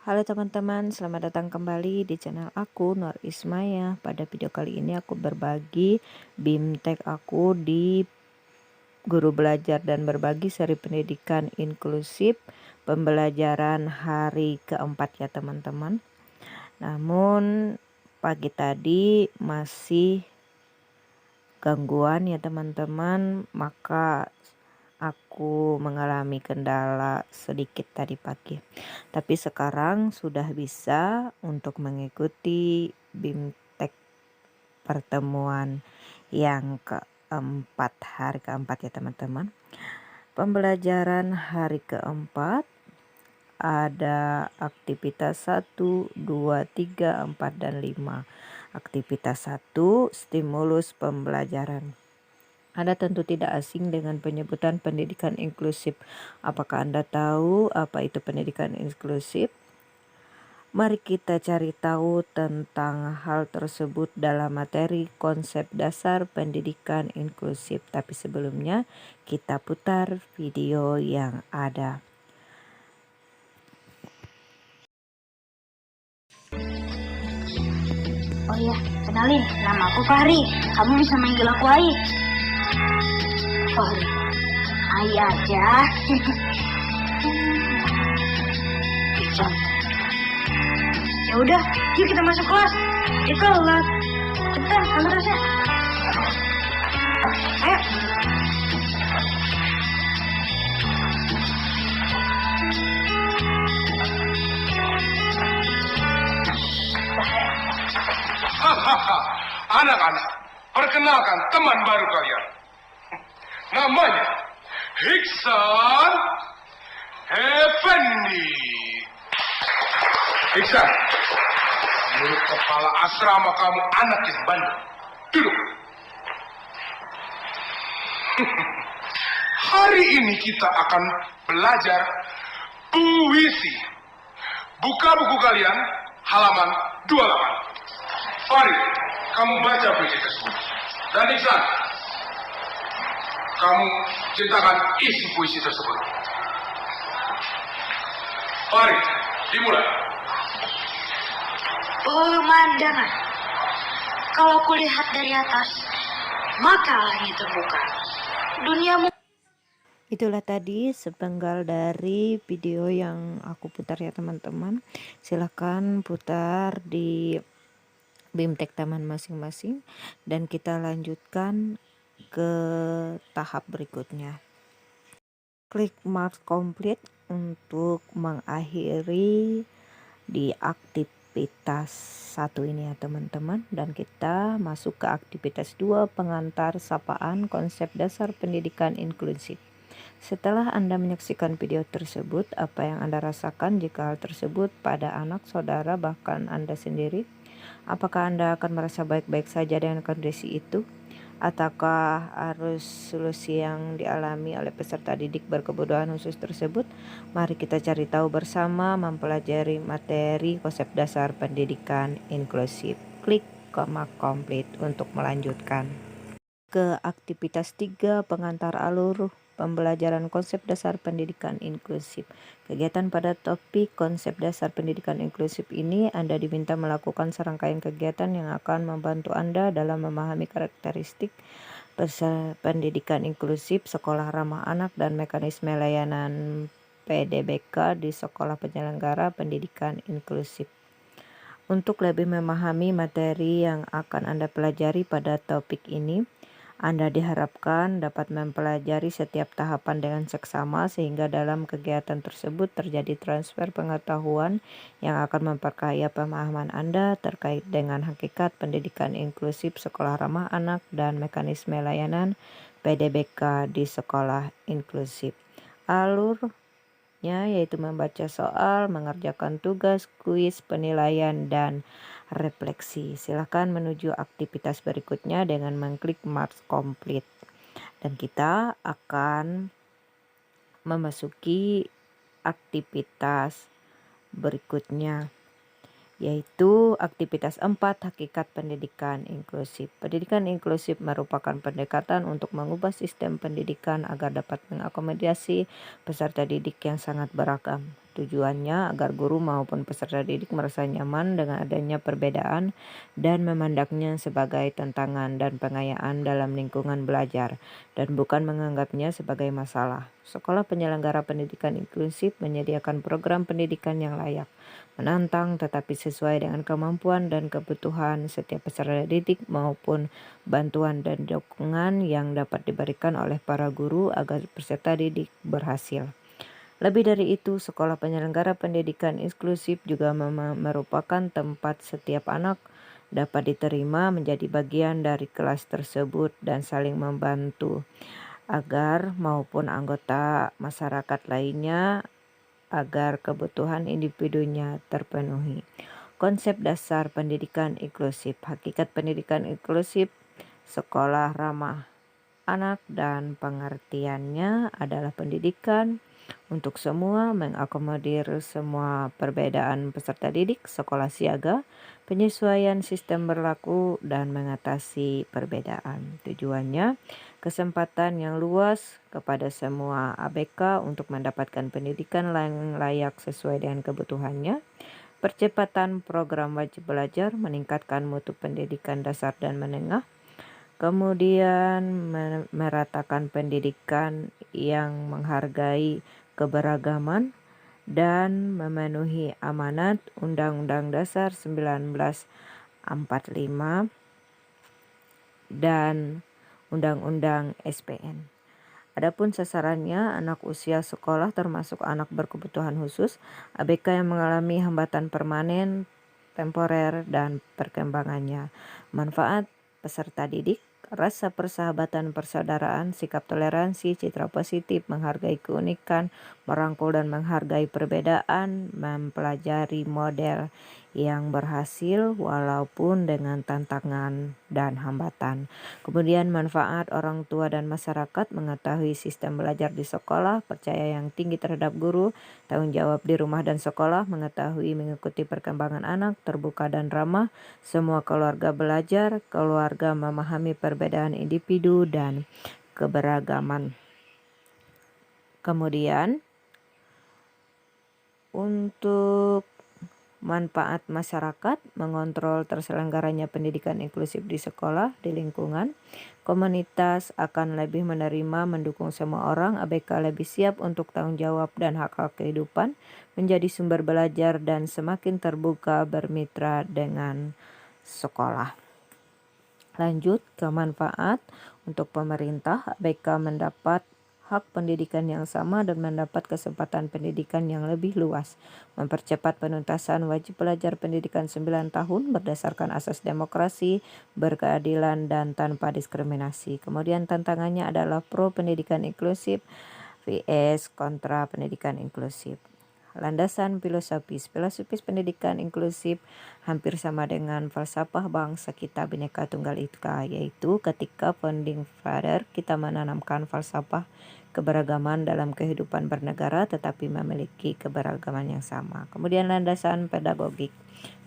Halo teman-teman, selamat datang kembali di channel aku Nur Ismaya. Pada video kali ini aku berbagi BIMTEK aku di Guru Belajar dan Berbagi Seri Pendidikan Inklusif pembelajaran hari keempat ya teman-teman. Namun pagi tadi masih gangguan ya teman-teman, maka aku mengalami kendala sedikit tadi pagi. Tapi sekarang sudah bisa untuk mengikuti BIMTEK pertemuan yang keempat, hari keempat ya teman-teman. Pembelajaran hari keempat ada aktivitas 1, 2, 3, 4, dan 5. Aktivitas 1, stimulus pembelajaran. Anda tentu tidak asing dengan penyebutan pendidikan inklusif. Apakah Anda tahu apa itu pendidikan inklusif? Mari kita cari tahu tentang hal tersebut dalam materi konsep dasar pendidikan inklusif. Tapi sebelumnya kita putar video yang ada. Oh iya, kenalin, nama aku Fahri. Kamu bisa manggil aku Ai. Fahri, Ai aja. Bisa. Ya udah, yuk kita masuk kelas. Di kelas. Cepetan, kamu rasanya. Ayo. Anak-anak, perkenalkan teman baru kalian. Namanya Hiksan Effendi. Hiksan, menurut kepala asrama kamu anak yang bandel. Duduk. Hari ini kita akan belajar puisi. Buka buku kalian, halaman 28. Fahri, kamu baca puisi tersebut. Dan Iksan, kamu ceritakan isi puisi tersebut. Fahri, dimulai. Pemandangan. Kalau kulihat dari atas, maka langit terbuka. Duniamu. Itulah tadi sepenggal dari video yang aku putar ya teman-teman. Silahkan putar di BIMTEK taman masing-masing dan kita lanjutkan ke tahap berikutnya. Klik mark complete untuk mengakhiri di aktivitas 1 ini ya teman-teman, dan kita masuk ke aktivitas 2, pengantar sapaan konsep dasar pendidikan inklusif. Setelah Anda menyaksikan video tersebut, apa yang Anda rasakan jika hal tersebut pada anak, saudara, bahkan Anda sendiri? Apakah Anda akan merasa baik-baik saja dengan kondisi itu? Ataukah arus solusi yang dialami oleh peserta didik berkebutuhan khusus tersebut? Mari kita cari tahu bersama mempelajari materi konsep dasar pendidikan inklusif. Klik mark complete untuk melanjutkan ke aktivitas 3, pengantar alur pembelajaran konsep dasar pendidikan inklusif. Kegiatan pada topik konsep dasar pendidikan inklusif ini Anda diminta melakukan serangkaian kegiatan yang akan membantu Anda dalam memahami karakteristik pendidikan inklusif, sekolah ramah anak, dan mekanisme layanan PDBK di sekolah penyelenggara pendidikan inklusif. Untuk lebih memahami materi yang akan Anda pelajari pada topik ini, Anda diharapkan dapat mempelajari setiap tahapan dengan seksama sehingga dalam kegiatan tersebut terjadi transfer pengetahuan yang akan memperkaya pemahaman Anda terkait dengan hakikat pendidikan inklusif, sekolah ramah anak, dan mekanisme layanan PDBK di sekolah inklusif. Alurnya yaitu membaca soal, mengerjakan tugas, kuis, penilaian, dan refleksi. Silahkan menuju aktivitas berikutnya dengan mengklik mark complete. Dan kita akan memasuki aktivitas berikutnya, yaitu aktivitas 4, hakikat pendidikan inklusif. Pendidikan inklusif merupakan pendekatan untuk mengubah sistem pendidikan agar dapat mengakomodasi peserta didik yang sangat beragam. Tujuannya agar guru maupun peserta didik merasa nyaman dengan adanya perbedaan dan memandangnya sebagai tantangan dan pengayaan dalam lingkungan belajar dan bukan menganggapnya sebagai masalah. Sekolah penyelenggara pendidikan inklusif menyediakan program pendidikan yang layak, menantang tetapi sesuai dengan kemampuan dan kebutuhan setiap peserta didik maupun bantuan dan dukungan yang dapat diberikan oleh para guru agar peserta didik berhasil. Lebih dari itu, sekolah penyelenggara pendidikan inklusif juga merupakan tempat setiap anak dapat diterima menjadi bagian dari kelas tersebut dan saling membantu agar maupun anggota masyarakat lainnya agar kebutuhan individunya terpenuhi. Konsep dasar pendidikan inklusif. Hakikat pendidikan inklusif, sekolah ramah anak dan pengertiannya adalah pendidikan untuk semua, mengakomodir semua perbedaan peserta didik, sekolah siaga, penyesuaian sistem berlaku, dan mengatasi perbedaan. Tujuannya, kesempatan yang luas kepada semua ABK untuk mendapatkan pendidikan yang layak sesuai dengan kebutuhannya, percepatan program wajib belajar, meningkatkan mutu pendidikan dasar dan menengah, kemudian meratakan pendidikan yang menghargai keberagaman dan memenuhi amanat Undang-Undang Dasar 1945 dan Undang-Undang SPN. Adapun sasarannya, anak usia sekolah termasuk anak berkebutuhan khusus, ABK yang mengalami hambatan permanen, temporer, dan perkembangannya. Manfaat peserta didik, rasa persahabatan persaudaraan, sikap toleransi, citra positif, menghargai keunikan, merangkul dan menghargai perbedaan, mempelajari model yang berhasil walaupun dengan tantangan dan hambatan. Kemudian manfaat orang tua dan masyarakat, mengetahui sistem belajar di sekolah, percaya yang tinggi terhadap guru, tanggung jawab di rumah dan sekolah, mengetahui mengikuti perkembangan anak, terbuka dan ramah, semua keluarga belajar, keluarga memahami perbedaan individu dan keberagaman. Kemudian untuk manfaat masyarakat, mengontrol terselenggaranya pendidikan inklusif di sekolah, di lingkungan. Komunitas akan lebih menerima, mendukung semua orang, ABK lebih siap untuk tanggung jawab dan hak-hak kehidupan, menjadi sumber belajar dan semakin terbuka bermitra dengan sekolah. Lanjut ke manfaat untuk pemerintah, ABK mendapat hak pendidikan yang sama dan mendapat kesempatan pendidikan yang lebih luas, mempercepat penuntasan wajib belajar pendidikan 9 tahun berdasarkan asas demokrasi, berkeadilan, dan tanpa diskriminasi. Kemudian tantangannya adalah pro pendidikan inklusif vs kontra pendidikan inklusif. Landasan filosofis pendidikan inklusif hampir sama dengan falsafah bangsa kita Bhinneka Tunggal Ika, yaitu ketika founding father kita menanamkan falsafah keberagaman dalam kehidupan bernegara tetapi memiliki keberagaman yang sama. Kemudian landasan pedagogik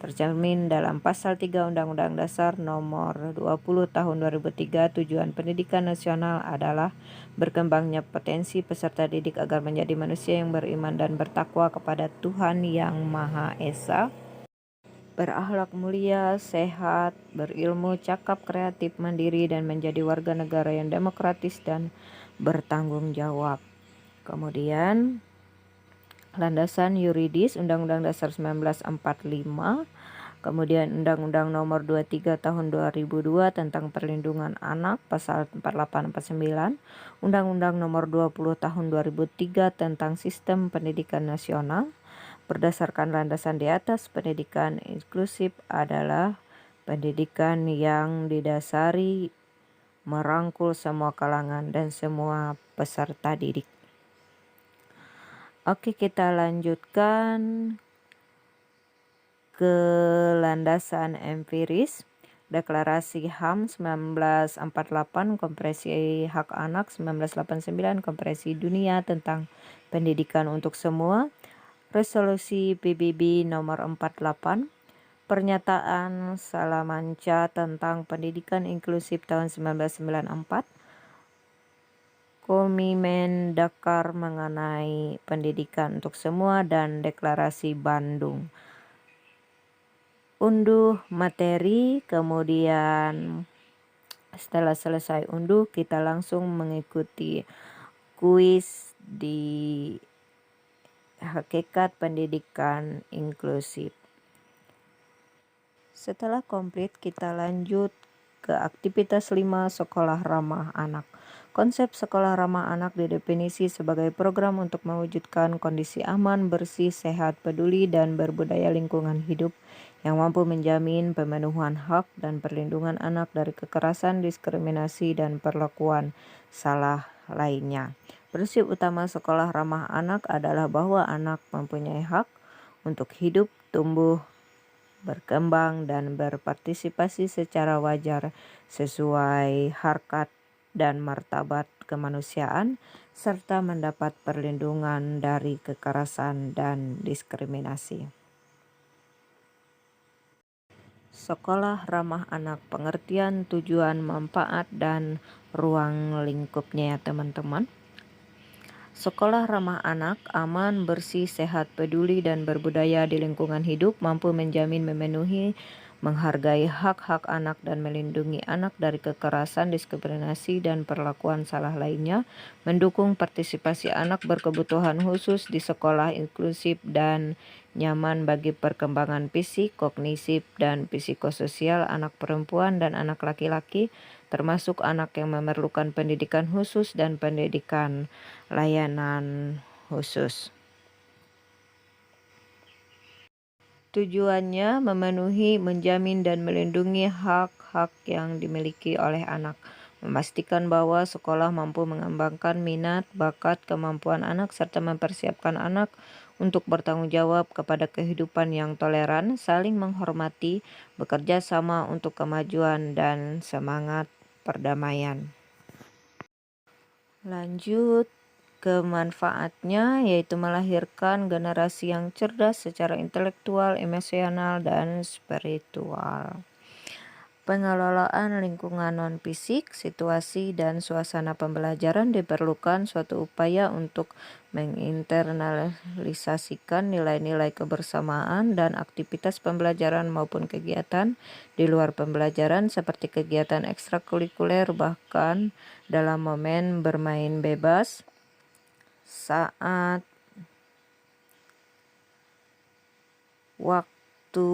tercermin dalam pasal 3 Undang-Undang Dasar nomor 20 tahun 2003. Tujuan pendidikan nasional adalah berkembangnya potensi peserta didik agar menjadi manusia yang beriman dan bertakwa kepada Tuhan Yang Maha Esa, berakhlak mulia, sehat, berilmu, cakap, kreatif, mandiri, dan menjadi warga negara yang demokratis dan bertanggung jawab. Kemudian landasan yuridis Undang-Undang Dasar 1945, kemudian Undang-Undang Nomor 23 Tahun 2002 tentang Perlindungan Anak Pasal 4849, Undang-Undang Nomor 20 Tahun 2003 tentang Sistem Pendidikan Nasional. Berdasarkan landasan di atas, pendidikan inklusif adalah pendidikan yang didasari merangkul semua kalangan dan semua peserta didik. Oke, kita lanjutkan ke landasan empiris. Deklarasi HAM 1948, Konferensi Hak Anak 1989, Konferensi Dunia tentang Pendidikan untuk Semua, Resolusi PBB nomor 48, Pernyataan Salamanca tentang Pendidikan Inklusif tahun 1994, Komitmen Dakar mengenai pendidikan untuk semua, dan Deklarasi Bandung. Unduh materi, kemudian setelah selesai unduh kita langsung mengikuti kuis di Hakikat Pendidikan Inklusif. Setelah komplit, kita lanjut ke aktivitas 5, Sekolah Ramah Anak. Konsep sekolah ramah anak didefinisi sebagai program untuk mewujudkan kondisi aman, bersih, sehat, peduli, dan berbudaya lingkungan hidup yang mampu menjamin pemenuhan hak dan perlindungan anak dari kekerasan, diskriminasi, dan perlakuan salah lainnya. Prinsip utama sekolah ramah anak adalah bahwa anak mempunyai hak untuk hidup, tumbuh, berkembang, dan berpartisipasi secara wajar sesuai harkat dan martabat kemanusiaan, serta mendapat perlindungan dari kekerasan dan diskriminasi. Sekolah ramah anak, pengertian, tujuan, manfaat, dan ruang lingkupnya ya teman-teman. Sekolah ramah anak, aman, bersih, sehat, peduli, dan berbudaya di lingkungan hidup, mampu menjamin, memenuhi, menghargai hak-hak anak dan melindungi anak dari kekerasan, diskriminasi, dan perlakuan salah lainnya, mendukung partisipasi anak berkebutuhan khusus di sekolah inklusif dan nyaman bagi perkembangan fisik, kognitif, dan psikososial anak perempuan dan anak laki-laki, termasuk anak yang memerlukan pendidikan khusus dan pendidikan layanan khusus. Tujuannya memenuhi, menjamin, dan melindungi hak-hak yang dimiliki oleh anak, memastikan bahwa sekolah mampu mengembangkan minat, bakat, kemampuan anak, serta mempersiapkan anak untuk bertanggung jawab kepada kehidupan yang toleran, saling menghormati, bekerja sama untuk kemajuan, dan semangat perdamaian. Lanjut ke manfaatnya, yaitu melahirkan generasi yang cerdas secara intelektual, emosional, dan spiritual. Pengelolaan lingkungan non-fisik, situasi, dan suasana pembelajaran diperlukan suatu upaya untuk menginternalisasikan nilai-nilai kebersamaan dan aktivitas pembelajaran maupun kegiatan di luar pembelajaran seperti kegiatan ekstrakurikuler, bahkan dalam momen bermain bebas saat waktu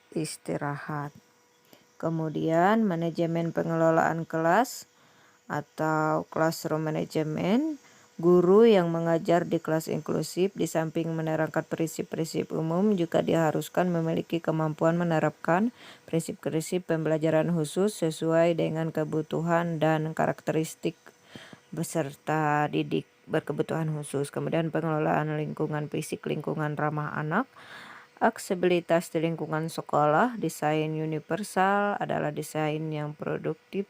istirahat. Kemudian manajemen pengelolaan kelas atau classroom management. Guru yang mengajar di kelas inklusif di samping menerangkan prinsip-prinsip umum juga diharuskan memiliki kemampuan menerapkan prinsip-prinsip pembelajaran khusus sesuai dengan kebutuhan dan karakteristik peserta didik berkebutuhan khusus. Kemudian pengelolaan lingkungan fisik, lingkungan ramah anak. Aksesibilitas di lingkungan sekolah, desain universal adalah desain yang produktif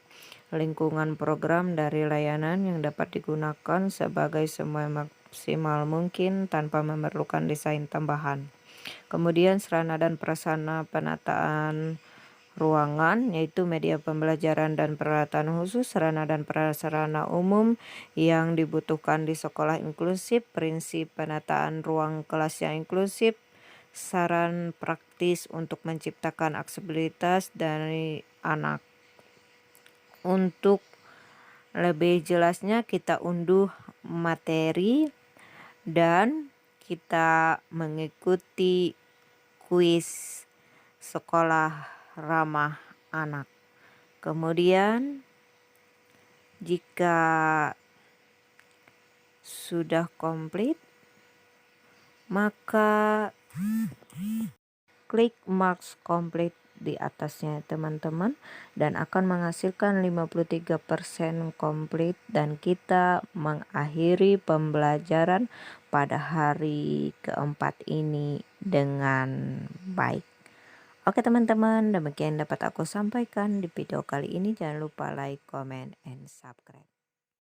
lingkungan program dari layanan yang dapat digunakan sebagai semaksimal mungkin tanpa memerlukan desain tambahan. Kemudian sarana dan prasarana penataan ruangan, yaitu media pembelajaran dan peralatan khusus, sarana dan prasarana umum yang dibutuhkan di sekolah inklusif, prinsip penataan ruang kelas yang inklusif, saran praktis untuk menciptakan aksesibilitas dari anak. Untuk lebih jelasnya kita unduh materi dan kita mengikuti kuis sekolah ramah anak. Kemudian jika sudah komplit, maka klik marks complete di atasnya teman-teman, dan akan menghasilkan 53% komplit, dan kita mengakhiri pembelajaran pada hari keempat ini dengan baik. Oke teman-teman, demikian dapat aku sampaikan di video kali ini. Jangan lupa like, comment, and subscribe.